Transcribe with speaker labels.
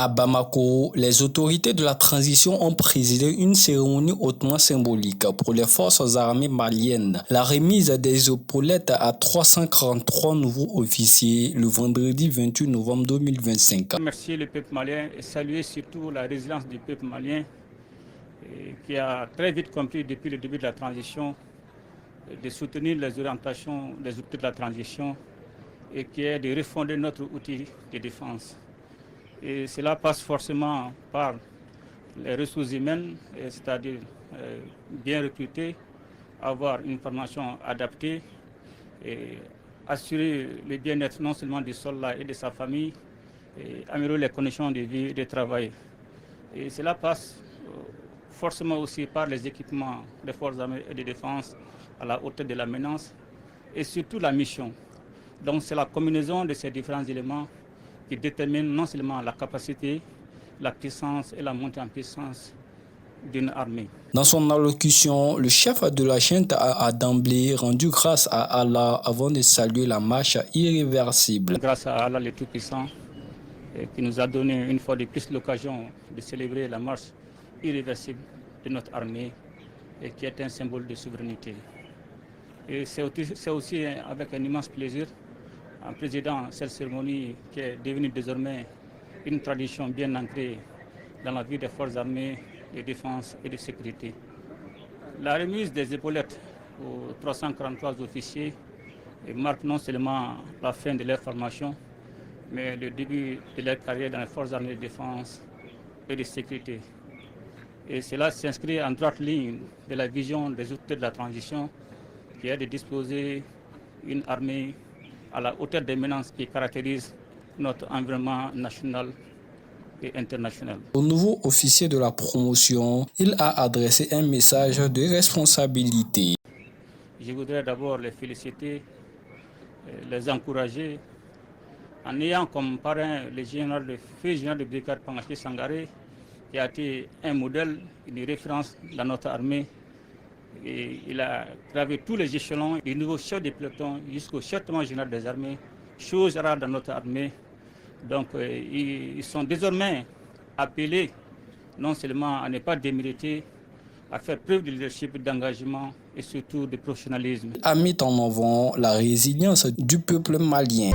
Speaker 1: À Bamako, les autorités de la transition ont présidé une cérémonie hautement symbolique pour les forces armées maliennes. La remise des épaulettes à 343 nouveaux officiers le vendredi 28 novembre 2025.
Speaker 2: Remercier le peuple malien et saluer surtout la résilience du peuple malien qui a très vite compris depuis le début de la transition de soutenir les orientations des outils de la transition et qui est de refonder notre outil de défense. Et cela passe forcément par les ressources humaines, c'est-à-dire bien recruter, avoir une formation adaptée et assurer le bien-être non seulement du soldat et de sa famille, et améliorer les conditions de vie et de travail. Et cela passe forcément aussi par les équipements des forces armées et de défense à la hauteur de la menace et surtout la mission. Donc c'est la combinaison de ces différents éléments qui détermine non seulement la capacité, la puissance et la montée en puissance d'une armée.
Speaker 1: Dans son allocution, le chef de la junte a d'emblée rendu grâce à Allah avant de saluer la marche irréversible.
Speaker 2: Grâce à Allah le Tout-Puissant qui nous a donné une fois de plus l'occasion de célébrer la marche irréversible de notre armée et qui est un symbole de souveraineté. Et c'est aussi avec un immense plaisir en présidant cette cérémonie qui est devenue désormais une tradition bien ancrée dans la vie des forces armées de défense et de sécurité. La remise des épaulettes aux 343 officiers marque non seulement la fin de leur formation, mais le début de leur carrière dans les forces armées de défense et de sécurité. Et cela s'inscrit en droite ligne de la vision des outils de la transition qui est de disposer une armée à la hauteur des menaces qui caractérisent notre environnement national et international.
Speaker 1: Au nouveau officier de la promotion, il a adressé un message de responsabilité.
Speaker 2: Je voudrais d'abord les féliciter, les encourager, en ayant comme parrain le feu général de brigade Pangaché Sangaré, qui a été un modèle, une référence dans notre armée. Et il a gravé tous les échelons, du nouveau chef de peloton jusqu'au chef général des armées, chose rare dans notre armée. Donc ils sont désormais appelés non seulement à ne pas démériter, à faire preuve de leadership, d'engagement et surtout de professionnalisme.
Speaker 1: A mis en avant la résilience du peuple malien.